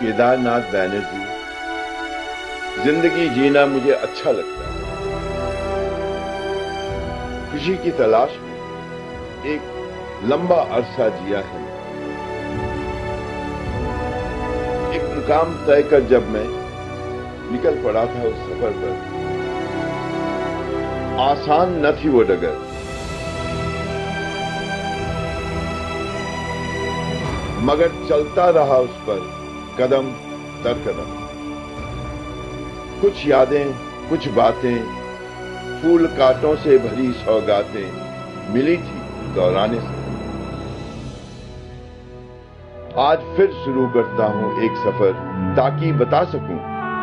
केदारनाथ बैनर्जी। जिंदगी जीना मुझे अच्छा लगता है। खुशी की तलाश में एक लंबा अरसा जिया है। एक मुकाम तय कर जब मैं निकल पड़ा था उस सफर पर, आसान न थी वो डगर। मगर चलता रहा उस पर कदम दर कदम। कुछ यादें, कुछ बातें, फूल कांटों से भरी सौगातें मिली थी दौराने से। आज फिर शुरू करता हूं एक सफर, ताकि बता सकूं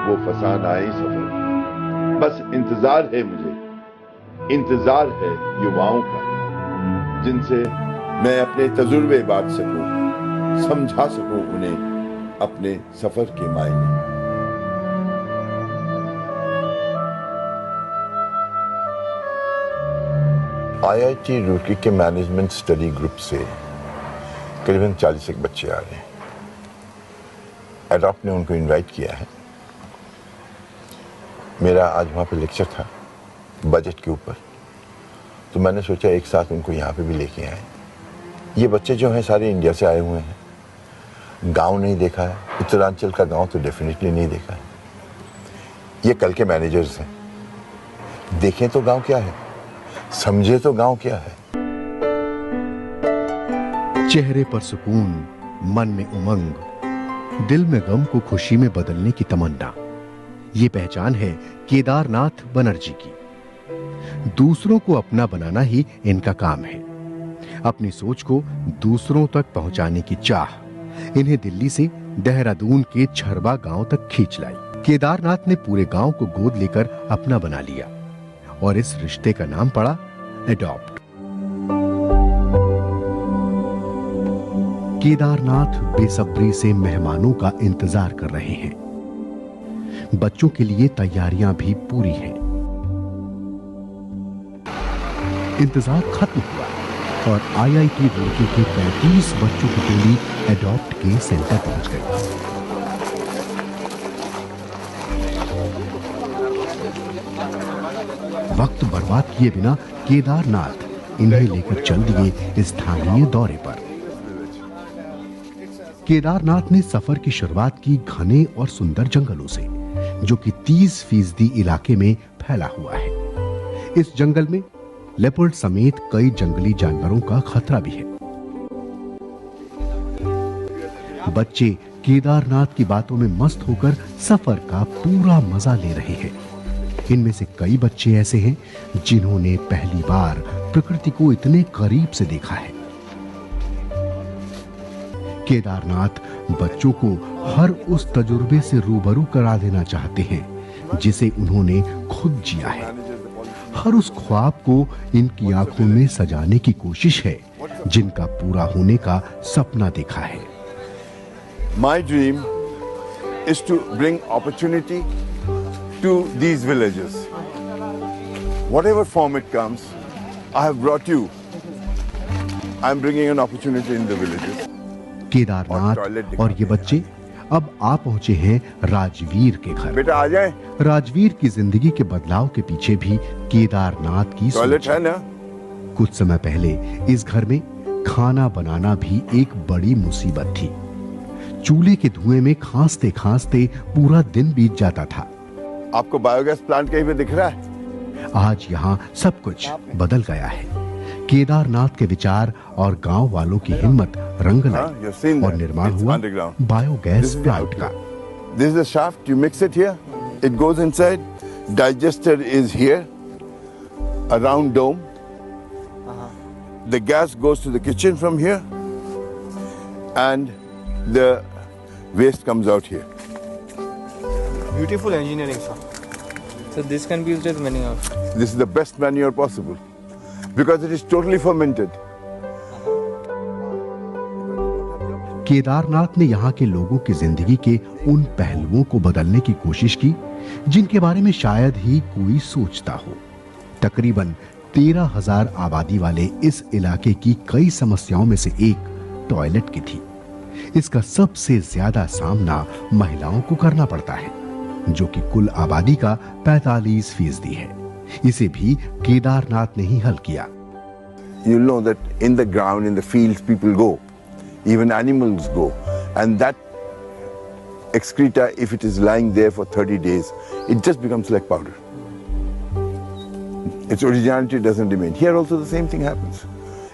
वो फसानाए सफर। बस इंतजार है मुझे, इंतजार है युवाओं का, जिनसे मैं अपने तजुर्बे बांट सकूं, समझा सकूं उन्हें अपने सफर के मायने। आईआईटी रुड़की के मैनेजमेंट स्टडी ग्रुप से करीबन 40 एक बच्चे आ रहे हैं। एडॉप्ट ने उनको इनवाइट किया है। मेरा आज वहाँ पे लेक्चर था बजट के ऊपर, तो मैंने सोचा एक साथ उनको यहाँ पे भी लेके आए। ये बच्चे जो हैं सारे इंडिया से आए हुए हैं। गांव नहीं देखा है, उत्तरांचल का गांव तो डेफिनेटली नहीं देखा है। ये कल के मैनेजर्स हैं। देखें तो गांव क्या है, समझे तो गांव क्या है। चेहरे पर सुकून, मन में उमंग, दिल में गम को खुशी में बदलने की तमन्ना, ये पहचान है केदारनाथ बनर्जी की। दूसरों को अपना बनाना ही इनका काम है। अपनी सोच को दूसरों तक पहुंचाने की चाह इन्हें दिल्ली से देहरादून के छरबा गांव तक खींच लाई। केदारनाथ ने पूरे गांव को गोद लेकर अपना बना लिया और इस रिश्ते का नाम पड़ा एडॉप्ट। केदारनाथ बेसब्री से मेहमानों का इंतजार कर रहे हैं। बच्चों के लिए तैयारियां भी पूरी हैं। इंतजार खत्म हुआ और आईआईटी रुड़की के 35 बच्चों की टोली एडॉप्ट के सेंटर पहुंच गई। वक्त बर्बाद किए बिना केदारनाथ इन्हें लेकर चल दिए स्थानीय दौरे पर। केदारनाथ ने सफर की शुरुआत की घने और सुंदर जंगलों से, जो कि 30% इलाके में फैला हुआ है। इस जंगल में लेपर्ड समेत कई जंगली जानवरों का खतरा भी है। बच्चे केदारनाथ की बातों में मस्त होकर सफर का पूरा मजा ले रहे हैं। इनमें से कई बच्चे ऐसे हैं जिन्होंने पहली बार प्रकृति को इतने करीब से देखा है। केदारनाथ बच्चों को हर उस तजुर्बे से रूबरू करा देना चाहते हैं जिसे उन्होंने खुद जिया है। हर उस ख्वाब को इनकी आंखों में सजाने की कोशिश है जिनका पूरा होने का सपना देखा है। My dream is to bring opportunity to these villages. Whatever form it comes, I have brought you. I am bringing an opportunity in the villages. Kedarnath और ये बच्चे अब आ पहुंचे हैं राजवीर के घर। बेटा आ जाए। राजवीर की जिंदगी के बदलाव के पीछे भी केदारनाथ की टॉयलेट है ना? कुछ समय पहले इस घर में खाना बनाना भी एक बड़ी मुसीबत थी। चूल्हे के धुएं में खांसते खांसते पूरा दिन बीत जाता था। आपको बायोगैस प्लांट कहीं पे दिख रहा है? आज यहाँ सब कुछ बदल गया है। केदारनाथ के विचार और गांव वालों की हिम्मत रंग लाई और निर्माण हुआ बायोगैस प्लांट का। This is the shaft. You mix it here. It goes inside. Digester is here. A round dome. The gas goes to the kitchen from here, and the waste comes out here. Beautiful engineering, sir. So this can be used as manure. This is the best manure possible because it is totally fermented. Kedarnath ने यहाँ के लोगों की जिंदगी के उन पहलुओं को बदलने की कोशिश की जिनके बारे में शायद ही कोई सोचता हो। तकरीबन 13,000 आबादी वाले इस इलाके की कई समस्याओं में से एक टॉयलेट की थी। इसका सबसे ज्यादा सामना महिलाओं को करना पड़ता है, जो कि कुल आबादी का 45% है। इसे भी केदारनाथ ने ही हल किया। You'll know that in the ground, in the fields, people go, even animals go, and that excreta, if it is lying there for 30 days, it just becomes like powder. Its originality doesn't remain. Here also the same thing happens.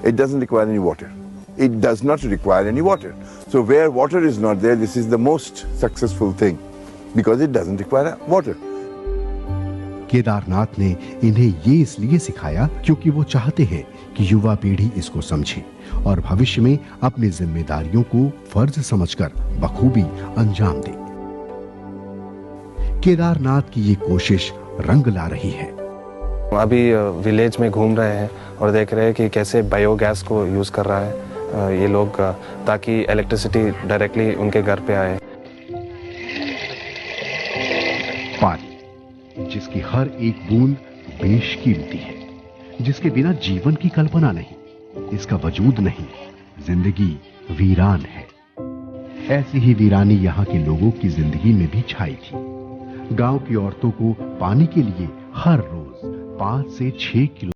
It doesn't require any water. It does not require any water. So where water is not there, this is the most successful thing, because it doesn't require water. Kedarnath ने इन्हें ये इसलिए सिखाया क्योंकि वो चाहते हैं कि युवा पीढ़ी इसको समझे और भविष्य में अपनी जिम्मेदारियों को फर्ज समझकर बखूबी अंजाम दे। केदारनाथ की ये कोशिश रंग ला रही है। अभी विलेज में घूम रहे हैं और देख रहे हैं कि कैसे बायोगैस को यूज कर रहा है ये लोग, ताकि इलेक्ट्रिसिटी डायरेक्टली उनके घर पे आए। पानी, जिसकी हर एक बूंद बेशकीमती है, जिसके बिना जीवन की कल्पना नहीं, इसका वजूद नहीं, जिंदगी वीरान है। ऐसी ही वीरानी यहाँ के लोगों की जिंदगी में भी छाई थी। गांव की औरतों को पानी के लिए हर रोज 5 से 6 किलो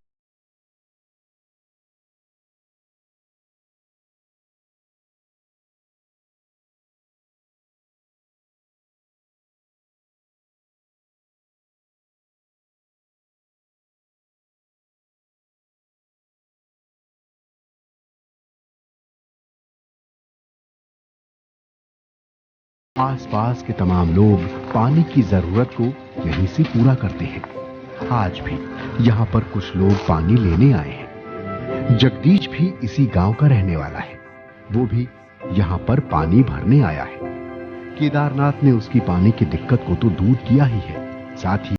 आसपास के तमाम लोग पानी की जरूरत को यहीं से पूरा करते हैं। आज भी यहाँ पर कुछ लोग पानी लेने आए हैं। जगदीश भी इसी गांव का रहने वाला है। वो भी यहाँ पर पानी भरने आया है। केदारनाथ ने उसकी पानी की दिक्कत को तो दूर किया ही है, साथ ही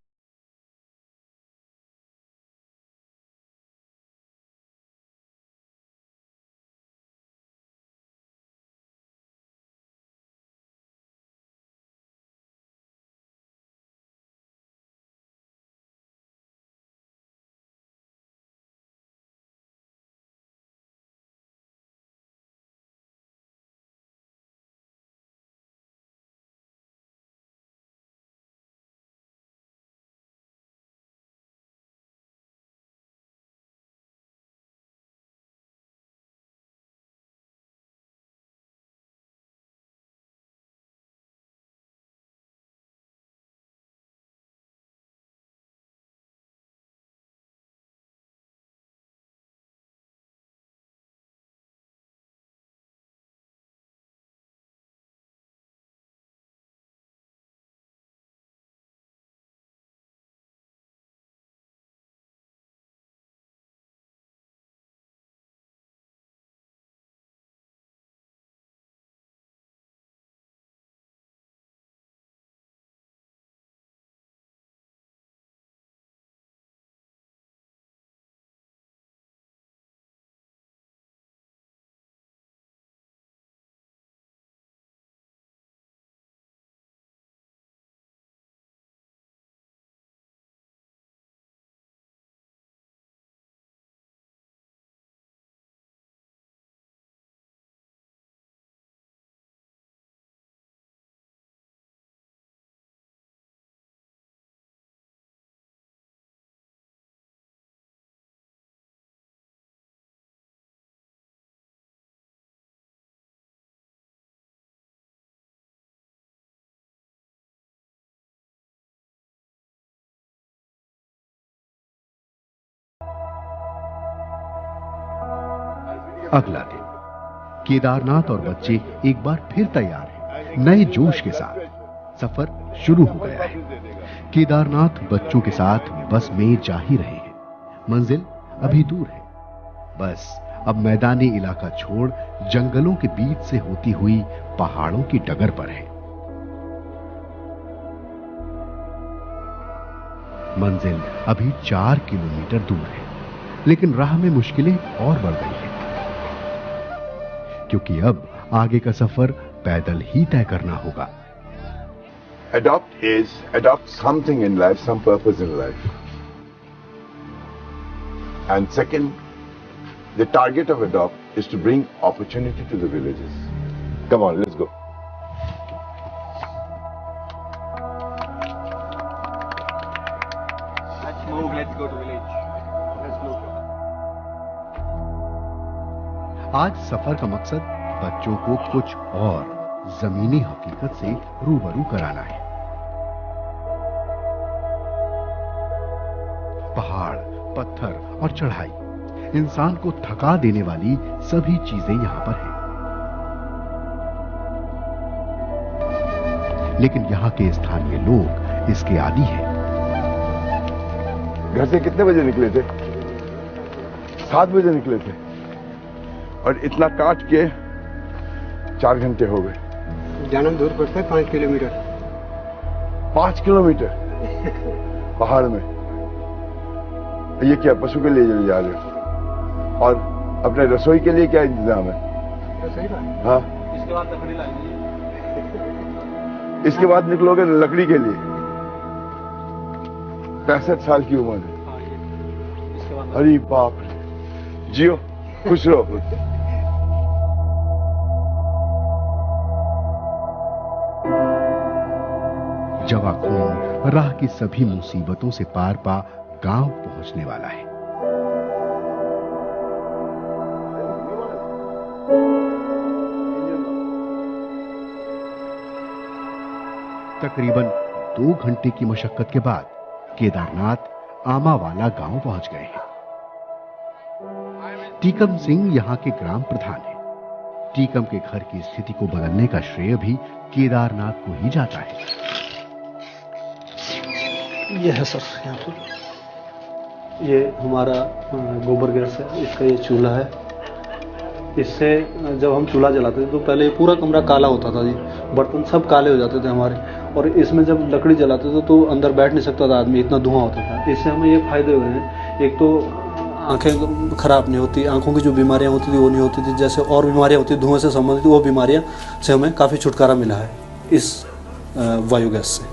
अगला दिन केदारनाथ और बच्चे एक बार फिर तैयार हैं। नए जोश के साथ सफर शुरू हो गया है। केदारनाथ बच्चों के साथ बस में जा ही रहे हैं। मंजिल अभी दूर है। बस अब मैदानी इलाका छोड़ जंगलों के बीच से होती हुई पहाड़ों की डगर पर है। मंजिल अभी 4 किलोमीटर दूर है, लेकिन राह में मुश्किलें और बढ़ गई हैं, क्योंकि अब आगे का सफर पैदल ही तय करना होगा। Adopt something in life, some purpose in life. And second, the target of Adopt is to bring opportunity to the villages. Come on, let's go. Let's move. Let's go to village. Let's move. आज सफर का मकसद बच्चों को कुछ और जमीनी हकीकत से रूबरू कराना है। पहाड़, पत्थर और चढ़ाई इंसान को थका देने वाली सभी चीजें यहां पर हैं। लेकिन यहां के स्थानीय लोग इसके आदी हैं। घर से कितने बजे निकले थे? 7 बजे निकले थे और इतना काट के 4 घंटे हो गए। जाना दूर पड़ता है 5 किलोमीटर। 5 किलोमीटर पहाड़ में। ये क्या पशु के लिए जा रहे हो? और अपने रसोई के लिए क्या इंतजाम है? रसोई का? हाँ। इसके बाद लकड़ी लाएंगे। इसके बाद निकलोगे लकड़ी के लिए। 65 साल की उम्र है। इसके बाद अरे बाप रे, जियो, खुश रहो। जवा खून राह की सभी मुसीबतों से पार पा गांव पहुंचने वाला है। तकरीबन 2 घंटे की मशक्कत के बाद केदारनाथ आमावाला गांव पहुंच गए हैं। टीकम सिंह यहां के ग्राम प्रधान हैं। टीकम के घर की स्थिति को बदलने का श्रेय भी केदारनाथ को ही जाता है। ये है सर, यहाँ पर ये हमारा गोबर गैस है, इसका ये चूल्हा है। इससे जब हम चूल्हा जलाते थे तो पहले ये पूरा कमरा काला होता था जी, बर्तन सब काले हो जाते थे हमारे। और इसमें जब लकड़ी जलाते थे तो अंदर बैठ नहीं सकता था आदमी, इतना धुआं होता था। इससे हमें ये फायदे हुए हैं, एक तो आंखें खराब नहीं होती, आंखों की जो बीमारियां होती थी वो नहीं होती थी, जैसे और बीमारियां होती धुएं से संबंधित, वो बीमारियां से हमें काफ़ी छुटकारा मिला है इस बायोगैस से।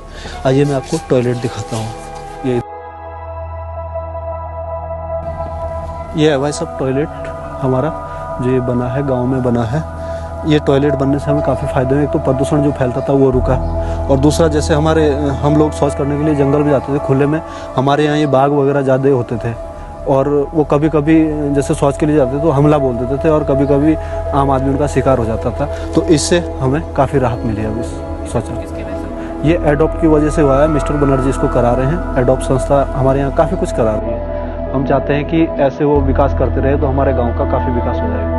आइए मैं आपको टॉयलेट दिखाता हूँ। ये है भाई सब टॉयलेट हमारा जो ये बना है, गांव में बना है। ये टॉयलेट बनने से हमें काफ़ी फ़ायदे हुए। एक तो प्रदूषण जो फैलता था वो रुका, और दूसरा जैसे हम लोग शौच करने के लिए जंगल में जाते थे खुले में, हमारे यहाँ ये बाघ वगैरह ज़्यादा होते थे, और वो कभी कभी जैसे शौच के लिए जाते थे तो हमला बोल देते थे, और कभी कभी आम आदमी उनका शिकार हो जाता था। तो इससे हमें काफ़ी राहत मिली है इस शौचालय। ये एडोप्ट की वजह से हुआ है, मिस्टर बनर्जी इसको करा रहे हैं। एडोप्ट संस्था हमारे यहाँ काफ़ी कुछ करा रही है। हम चाहते हैं कि ऐसे वो विकास करते रहे तो हमारे गांव का काफ़ी विकास हो जाएगा।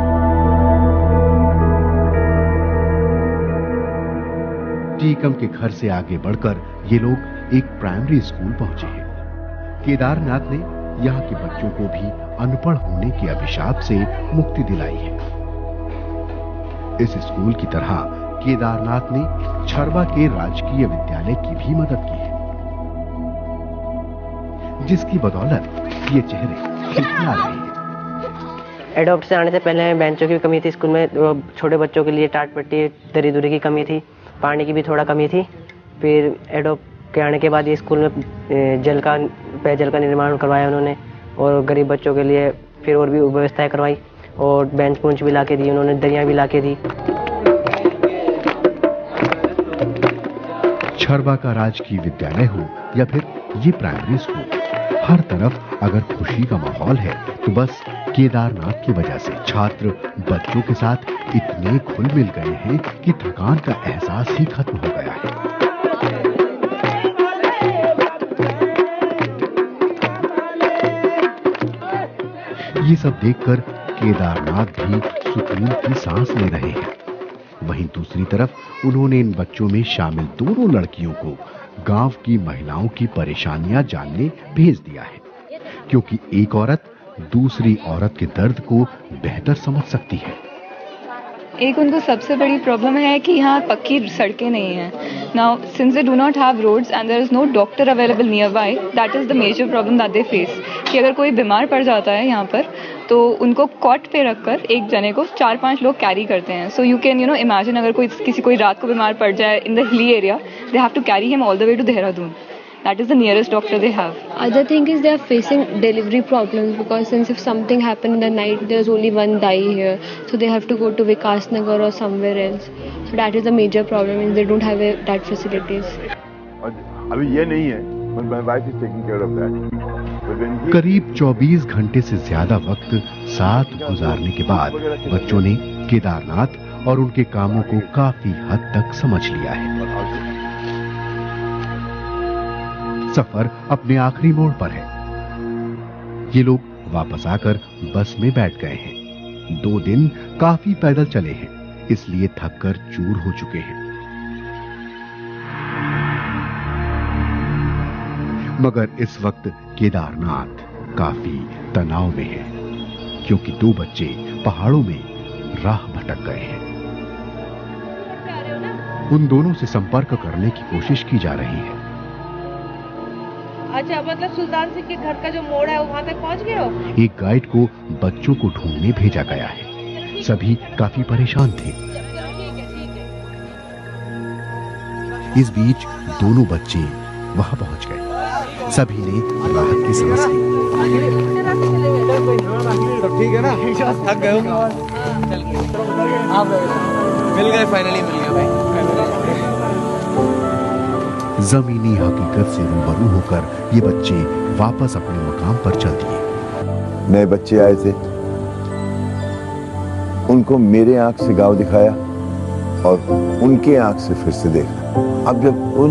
टीकम के घर से आगे बढ़कर ये लोग एक प्राइमरी स्कूल पहुंचे हैं। केदारनाथ ने यहाँ के बच्चों को भी अनपढ़ होने के अभिशाप से मुक्ति दिलाई है। इस स्कूल की तरह केदारनाथ ने छरवा के राजकीय विद्यालय की भी मदद की है, जिसकी बदौलत ये चेहरे खिलखिला रहे हैं। एडोप्ट से आने से पहले बेंचों की कमी थी स्कूल में, छोटे बच्चों के लिए टाट पट्टी दरी दूरी की कमी थी, पानी की भी थोड़ा कमी थी। फिर एडोप्ट के आने के बाद ये स्कूल में पेयजल का निर्माण करवाया उन्होंने, और गरीब बच्चों के लिए फिर और भी व्यवस्थाएं करवाई, और बेंच पुंच भी ला के दी उन्होंने, दरियाँ भी ला के दी। छरवा का राजकीय विद्यालय हो या फिर ये प्राइमरी स्कूल, हर तरफ अगर खुशी का माहौल है तो बस केदारनाथ की वजह से छात्र बच्चों के साथ इतने घुल मिल गए हैं कि थकान का एहसास ही खत्म हो गया है। ये सब देखकर केदारनाथ भी सुकून की सांस ले रहे हैं। वहीं दूसरी तरफ उन्होंने इन बच्चों में शामिल दोनों लड़कियों को गांव की महिलाओं की परेशानियां जानने भेज दिया है, क्योंकि एक औरत दूसरी औरत के दर्द को बेहतर समझ सकती है। एक उनको सबसे बड़ी प्रॉब्लम है कि यहाँ पक्की सड़कें नहीं हैं। Now since they do not have roads and there is no doctor available nearby, that is the major problem that they face. कि अगर कोई बीमार पड़ जाता है यहाँ पर तो उनको कॉट पे रखकर एक जने को 4-5 लोग कैरी करते हैं। सो यू कैन इमेजिन, अगर कोई रात को बीमार पड़ जाए in the hilly area, they have to carry him all the way to Dehradun. That is the nearest doctor they have. Other thing is they are facing delivery problems because since if something happened in the night, there's only one dai here, so they have to go to Vikas Nagar or somewhere else. So that is a major problem, and they don't have that facilities. अभी ये नहीं है, my wife is taking care of that. करीब 24 घंटे से ज्यादा वक्त साथ गुजारने के बाद बच्चों ने केदारनाथ और उनके कामों को काफी हद तक समझ लिया है। सफर अपने आखिरी मोड़ पर है। ये लोग वापस आकर बस में बैठ गए हैं। 2 दिन काफी पैदल चले हैं, इसलिए थककर चूर हो चुके हैं। मगर इस वक्त केदारनाथ काफी तनाव में है, क्योंकि 2 बच्चे पहाड़ों में राह भटक गए हैं। उन दोनों से संपर्क करने की कोशिश की जा रही है। अच्छा, मतलब सुल्तान सिंह के घर का जो मोड़ है वहां तक पहुंच गए हो? एक गाइड को बच्चों को ढूंढने भेजा गया है। सभी काफी परेशान थे। इस बीच दोनों बच्चे वहां पहुंच गए। सभी ने राहत की सांस ली। ठीक है ना, थक गए हो? मिल गए, फाइनली मिल गए भाई। जमीनी हकीकत से रूबरू होकर ये बच्चे वापस अपने मकाम पर चल दिए। नए बच्चे आए थे, उनको मेरे आंख से गांव दिखाया और उनके आंख से फिर से देखा। अब जब उन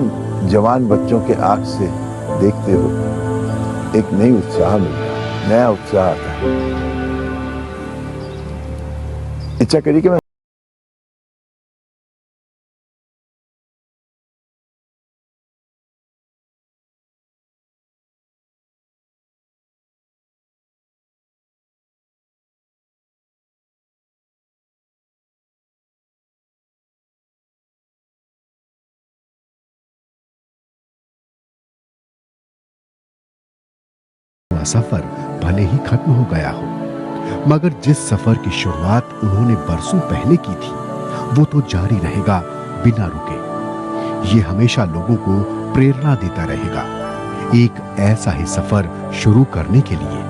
जवान बच्चों के आंख से देखते हो, एक नई उत्साह मिलता है, नया उत्साह आता है। इच्छा करी कि मैं सफर भले ही खत्म हो गया हो, मगर जिस सफर की शुरुआत उन्होंने बरसों पहले की थी, वो तो जारी रहेगा बिना रुके। ये हमेशा लोगों को प्रेरणा देता रहेगा एक ऐसा ही सफर शुरू करने के लिए